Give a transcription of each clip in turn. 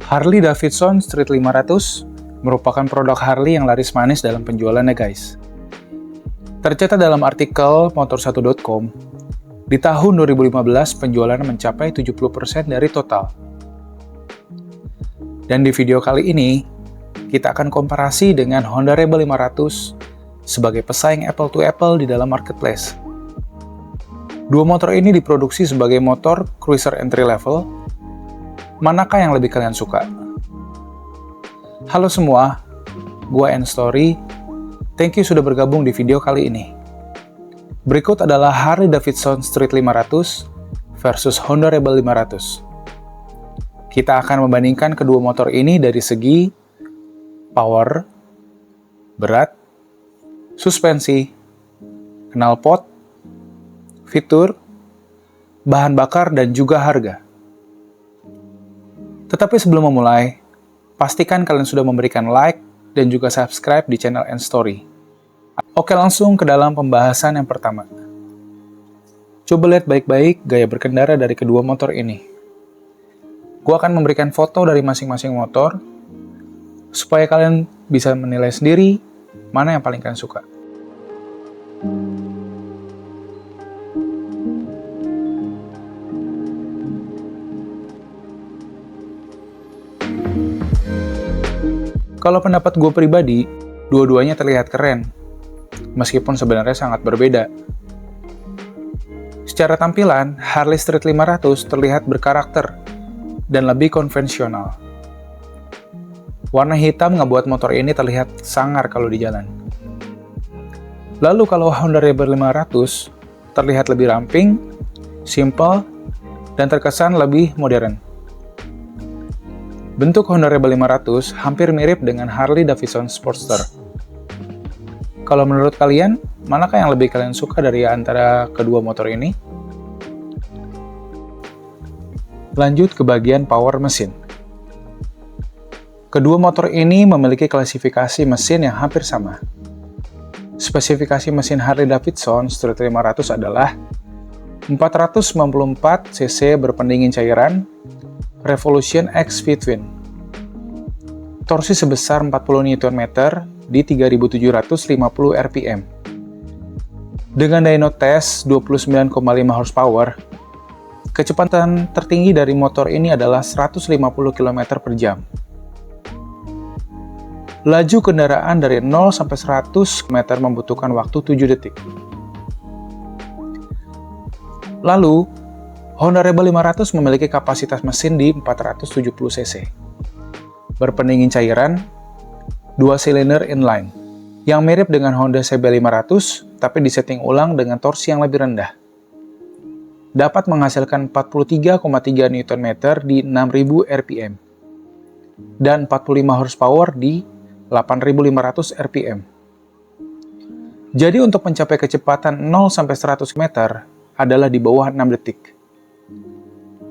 Harley Davidson Street 500 merupakan produk Harley yang laris manis dalam penjualannya, guys. Tercatat dalam artikel motor1.com, di tahun 2015 penjualannya mencapai 70% dari total. Dan di video kali ini, kita akan komparasi dengan Honda Rebel 500 sebagai pesaing apple to apple di dalam marketplace. Dua motor ini diproduksi sebagai motor cruiser entry level. Manakah yang lebih kalian suka? Halo semua, gua N-Story. Thank you sudah bergabung di video kali ini. Berikut adalah Harley Davidson Street 500 versus Honda Rebel 500. Kita akan membandingkan kedua motor ini dari segi power, berat, suspensi, knalpot, fitur, bahan bakar, dan juga harga. Tetapi sebelum memulai, pastikan kalian sudah memberikan like dan juga subscribe di channel N-Story. Oke, langsung ke dalam pembahasan yang pertama. Coba lihat baik-baik gaya berkendara dari kedua motor ini. Gua akan memberikan foto dari masing-masing motor, supaya kalian bisa menilai sendiri mana yang paling kalian suka. Kalau pendapat gue pribadi, dua-duanya terlihat keren, meskipun sebenarnya sangat berbeda. Secara tampilan, Harley Street 500 terlihat berkarakter dan lebih konvensional. Warna hitam ngebuat motor ini terlihat sangar kalau di jalan. Lalu kalau Honda Rebel 500 terlihat lebih ramping, simple, dan terkesan lebih modern. Bentuk Honda Rebel 500 hampir mirip dengan Harley Davidson Sportster. Kalau menurut kalian, manakah yang lebih kalian suka dari antara kedua motor ini? Lanjut ke bagian power mesin. Kedua motor ini memiliki klasifikasi mesin yang hampir sama. Spesifikasi mesin Harley Davidson Street 500 adalah 494 cc berpendingin cairan, Revolution X V-twin. Torsi sebesar 40 Nm di 3750 rpm. Dengan dyno test 29,5 horsepower, kecepatan tertinggi dari motor ini adalah 150 km per jam. Laju kendaraan dari 0 sampai 100 meter membutuhkan waktu 7 detik. Lalu, Honda Rebel 500 memiliki kapasitas mesin di 470 cc. Berpendingin cairan, 2 silinder inline, yang mirip dengan Honda CB 500, tapi disetting ulang dengan torsi yang lebih rendah. Dapat menghasilkan 43,3 Nm di 6000 rpm, dan 45 horsepower di 8500 rpm. Jadi untuk mencapai kecepatan 0 sampai 100 meter adalah di bawah 6 detik.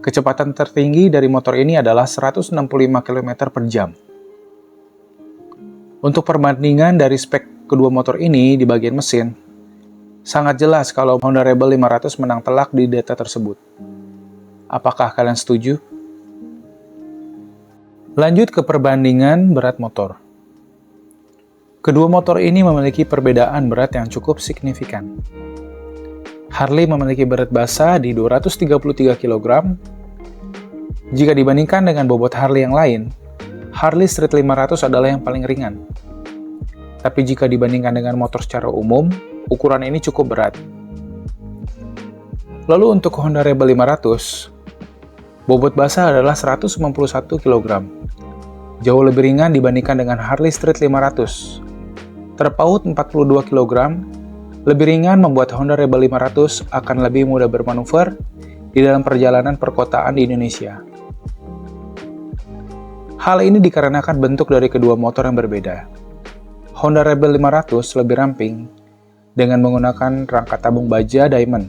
Kecepatan tertinggi dari motor ini adalah 165 km per jam. Untuk perbandingan dari spek kedua motor ini di bagian mesin, sangat jelas kalau Honda Rebel 500 menang telak di data tersebut. Apakah kalian setuju? Lanjut ke perbandingan berat motor. Kedua motor ini memiliki perbedaan berat yang cukup signifikan. Harley memiliki berat basa di 233 kg. Jika dibandingkan dengan bobot Harley yang lain, Harley Street 500 adalah yang paling ringan. Tapi jika dibandingkan dengan motor secara umum, ukuran ini cukup berat. Lalu untuk Honda Rebel 500, bobot basa adalah 191 kg. Jauh lebih ringan dibandingkan dengan Harley Street 500. Terpaut 42 kg, lebih ringan membuat Honda Rebel 500 akan lebih mudah bermanuver di dalam perjalanan perkotaan di Indonesia. Hal ini dikarenakan bentuk dari kedua motor yang berbeda. Honda Rebel 500 lebih ramping dengan menggunakan rangka tabung baja diamond.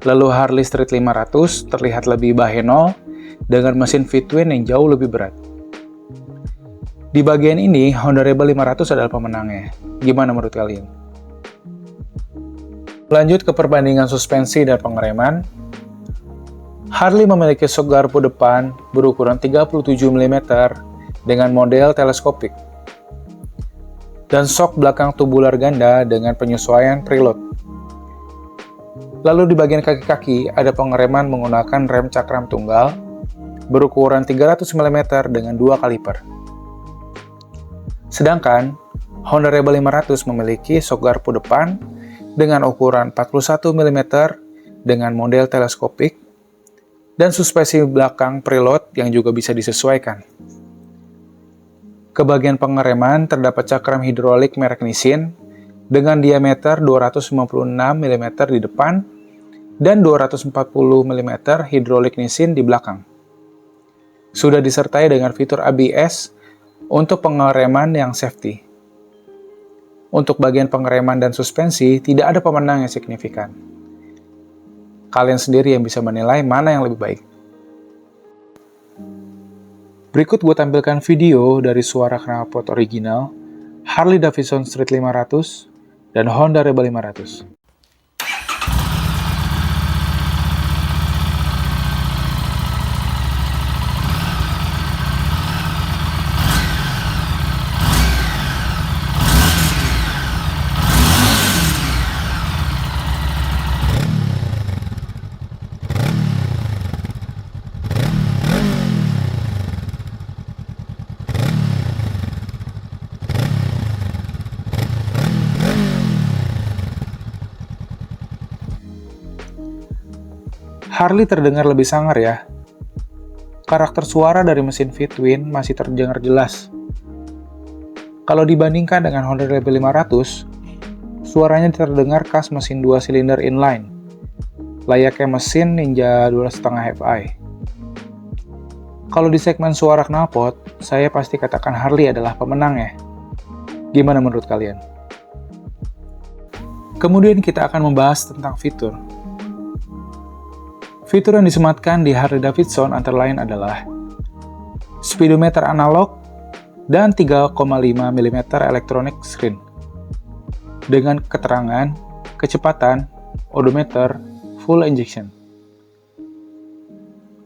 Lalu Harley Street 500 terlihat lebih bahenol dengan mesin V-twin yang jauh lebih berat. Di bagian ini, Honda Rebel 500 adalah pemenangnya. Gimana menurut kalian? Lanjut ke perbandingan suspensi dan pengereman. Harley memiliki sok garpu depan berukuran 37 mm dengan model teleskopik, dan sok belakang tubular ganda dengan penyesuaian preload. Lalu di bagian kaki-kaki ada pengereman menggunakan rem cakram tunggal berukuran 300 mm dengan 2 kaliper. Sedangkan Honda Rebel 500 memiliki sok garpu depan dengan ukuran 41 mm dengan model teleskopik dan suspensi belakang preload yang juga bisa disesuaikan. Ke bagian pengereman terdapat cakram hidrolik merek Nissin dengan diameter 256 mm di depan dan 240 mm hidrolik Nissin di belakang. Sudah disertai dengan fitur ABS untuk pengereman yang safety. Untuk bagian pengereman dan suspensi tidak ada pemenang yang signifikan. Kalian sendiri yang bisa menilai mana yang lebih baik. Berikut gue tampilkan video dari suara knalpot original Harley Davidson Street 500 dan Honda Rebel 500. Harley terdengar lebih sangar ya. Karakter suara dari mesin V-twin masih terdengar jelas. Kalau dibandingkan dengan Honda Rebel 500, suaranya terdengar khas mesin 2 silinder inline, layaknya mesin Ninja 2,5 Fi. Kalau di segmen suara knalpot, saya pasti katakan Harley adalah pemenang ya. Gimana menurut kalian? Kemudian kita akan membahas tentang fitur. Fitur yang disematkan di Harley Davidson antara lain adalah speedometer analog dan 3,5 mm electronic screen dengan keterangan, kecepatan, odometer, full injection.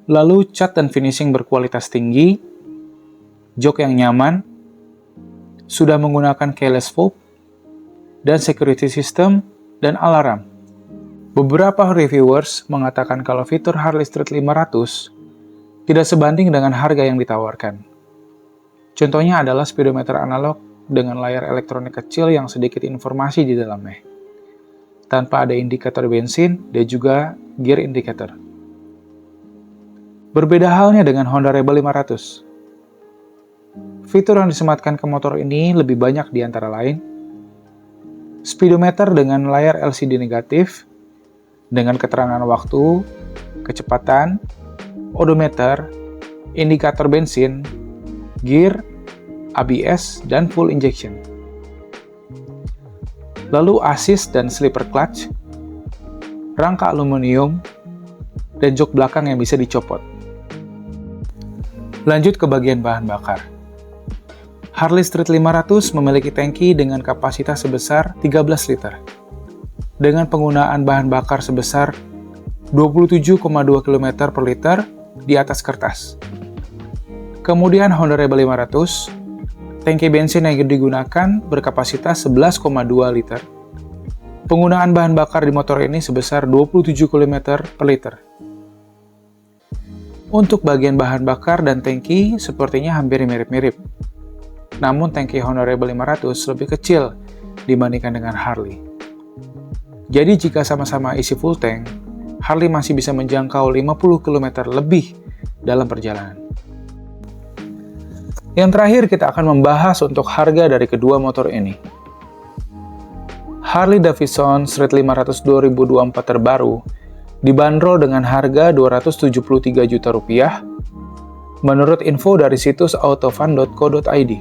Lalu cat dan finishing berkualitas tinggi, jok yang nyaman, sudah menggunakan keyless fob, dan security system dan alarm. Beberapa reviewers mengatakan kalau fitur Harley Street 500 tidak sebanding dengan harga yang ditawarkan. Contohnya adalah speedometer analog dengan layar elektronik kecil yang sedikit informasi di dalamnya, tanpa ada indikator bensin dan juga gear indicator. Berbeda halnya dengan Honda Rebel 500. Fitur yang disematkan ke motor ini lebih banyak di antara lain speedometer dengan layar LCD negatif, dengan keterangan waktu, kecepatan, odometer, indikator bensin, gear, ABS, dan full injection. Lalu assist dan slipper clutch, rangka aluminium, dan jok belakang yang bisa dicopot. Lanjut ke bagian bahan bakar. Harley Street 500 memiliki tangki dengan kapasitas sebesar 13 liter. Dengan penggunaan bahan bakar sebesar 27,2 km per liter di atas kertas. Kemudian Honda Rebel 500, tangki bensin yang digunakan berkapasitas 11,2 liter. Penggunaan bahan bakar di motor ini sebesar 27 km per liter. Untuk bagian bahan bakar dan tangki sepertinya hampir mirip-mirip. Namun tangki Honda Rebel 500 lebih kecil dibandingkan dengan Harley. Jadi jika sama-sama isi full tank, Harley masih bisa menjangkau 50 km lebih dalam perjalanan. Yang terakhir kita akan membahas untuk harga dari kedua motor ini. Harley Davidson Street 500 2024 terbaru dibanderol dengan harga Rp273 juta menurut info dari situs autofan.co.id.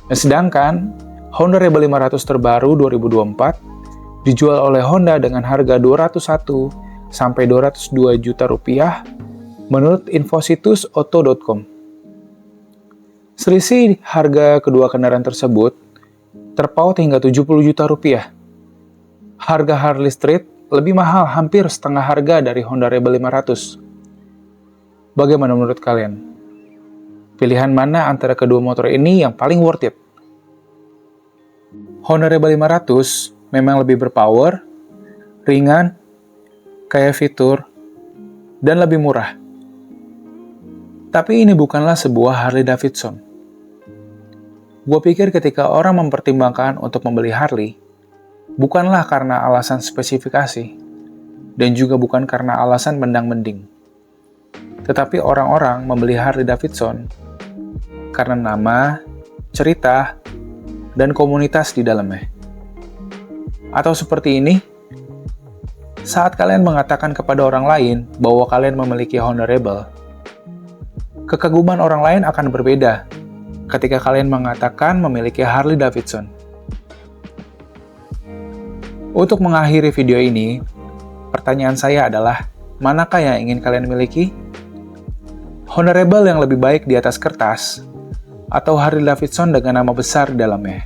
Sedangkan Honda Rebel 500 terbaru 2024 dijual oleh Honda dengan harga Rp201 sampai Rp202 juta menurut info situs auto.com. Selisih harga kedua kendaraan tersebut terpaut hingga Rp70 juta. Harga Harley Street lebih mahal hampir setengah harga dari Honda Rebel 500. Bagaimana menurut kalian? Pilihan mana antara kedua motor ini yang paling worth it? Honda Rebel 500 memang lebih berpower, ringan, kaya fitur, dan lebih murah. Tapi ini bukanlah sebuah Harley Davidson. Gue pikir ketika orang mempertimbangkan untuk membeli Harley, bukanlah karena alasan spesifikasi, dan juga bukan karena alasan mendang-mending. Tetapi orang-orang membeli Harley Davidson karena nama, cerita, dan komunitas di dalamnya. Atau seperti ini, saat kalian mengatakan kepada orang lain bahwa kalian memiliki Honda Rebel, kekaguman orang lain akan berbeda ketika kalian mengatakan memiliki Harley Davidson. Untuk mengakhiri video ini, pertanyaan saya adalah, manakah yang ingin kalian miliki? Honda Rebel yang lebih baik di atas kertas, atau Harley Davidson dengan nama besar di dalamnya?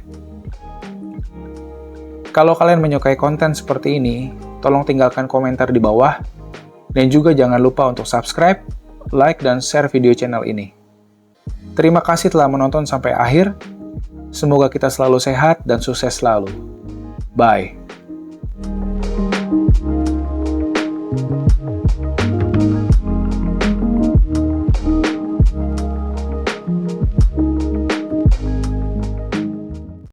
Kalau kalian menyukai konten seperti ini, tolong tinggalkan komentar di bawah, dan juga jangan lupa untuk subscribe, like, dan share video channel ini. Terima kasih telah menonton sampai akhir. Semoga kita selalu sehat dan sukses selalu. Bye.